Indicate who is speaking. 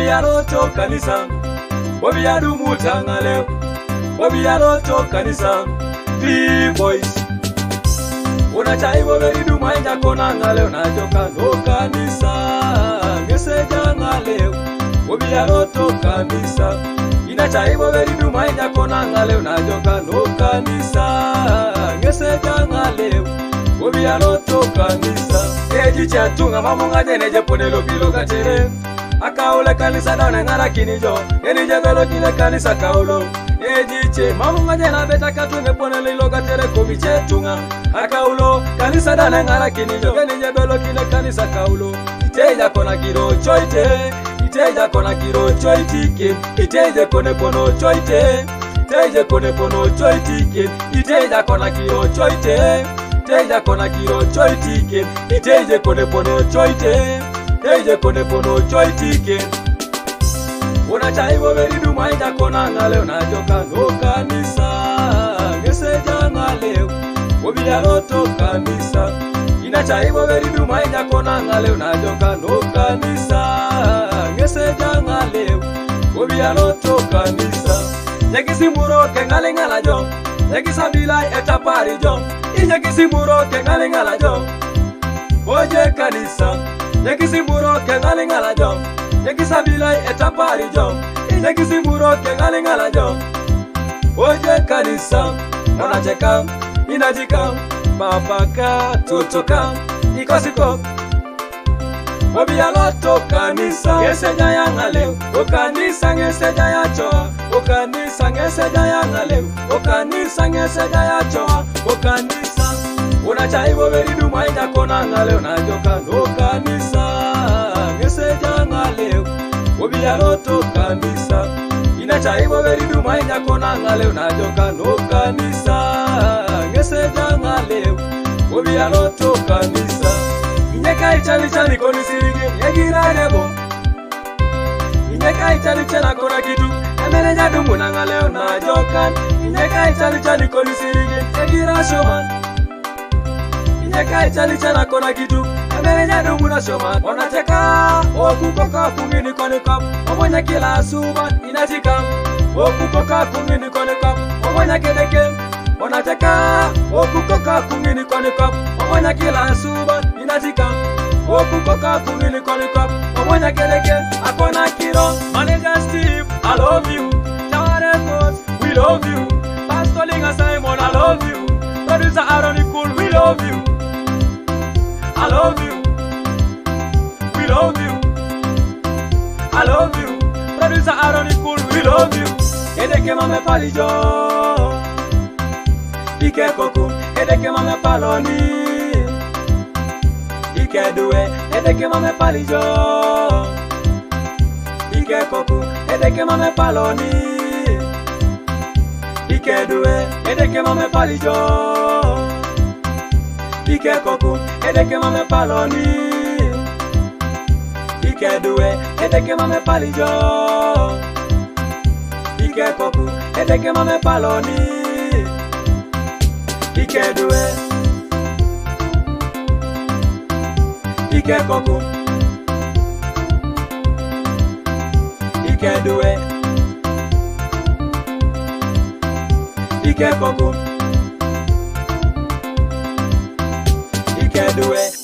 Speaker 1: Wobiyaroto kanisa, wobiyadu mutangale, wobiyaroto kanisa, B-boys. Unachaibo veridu maija kona ngale, unajoka no kanisa, ngeseja ngale, wobiyaroto kanisa. Inachaibo veridu maija kona ngale, unajoka no kanisa, ngeseja ngale, wobiyaroto kanisa. Eji chatunga mamunga jeneje ponelo bilo katere. Akaule kanisa daune ngara kinijo, enije belo kile kanisa kaulo. Ejiche mamunga jena beta katunge ponelo ilo katere komiche tunga. Akaulo kanisa daune ngara kinijo, enije belo kile kanisa kaulo. Iteja kona kiro choite, iteja kona kiro choitike, iteje kone pono choite, iteje kone pono choitike, iteja kona kiro choite, iteja kona kiro choitike, iteje kone pono choite. Eje kone pono choitike. Unachaibo veridu maija kona ngale, unajoka no kanisa, ngeseja ngale, wobiyaroto kanisa. Inachaibo veridu maija kona ngale, unajoka no kanisa, ngeseja ngale, wobiyaroto kanisa. Nyekisi muro ke ngale ngala jo, nyekisa bila etapari jo, inyekisi muro ke ngale ngala jo, oje kanisa. Nyekisi muro ke ngale ngala jo, nyekisa bila etapari jo, nyekisi muro ke ngale ngala jo, oje kanisa. Unacheka, inajika, babaka, tutoka, ikosiko. Wobiyaroto kanisa, ngeseja ya ngale, okanisa ngeseja ya choa, okanisa ngeseja ya ngale, okanisa ngeseja ya choa, okanisa. Unachaibo veridu maija kona ngale, unajoka no kanisa, ngeseja ngale, wobiyaroto kanisa. Inachaibo veridu maija kona ngale, unajoka no kanisa, ngeseja ngale, wobiyaroto kanisa. Inyeka ichali chali koni sirigi, yegira nebo. Inyeka ichali chali kona kitu, emereja dumu na ngale unajoka. Inyeka ichali chali koni sirigi, yegira shoman. Inyeka ichali chali kona kitu, emereja dumu na shoman. Wanacheka, okukoka kungini kone kap, omonya kila suban inatika. Okukoka kungini kone kap, omonya kedeke. Wanacheka, okukoka kungini kone kap, omonya kila suban inatika. Okukoka kungini kone kap, omonya kedeke. Akona kiro, Manager Steve, I love you. Taware Coach, we love you. Pastor Linga Simon, I love you. Producer Aaron Cool, we love you. I love you. We love you. I love you. Producer Aaron Cool, we love you. Edeke mame palijo, Ike koku, edeke mame paloni, Ike duwe, edeke mame palijo, Ike koku, edeke mame paloni, Ike duwe, edeke mame palijo, Ike koku, edeke mame paloni, Ike duwe, edeke mame palijo, Ike koku, edeke mame paloni, Ike duwe, Ike koku, Ike duwe, Ike koku, Ike duwe.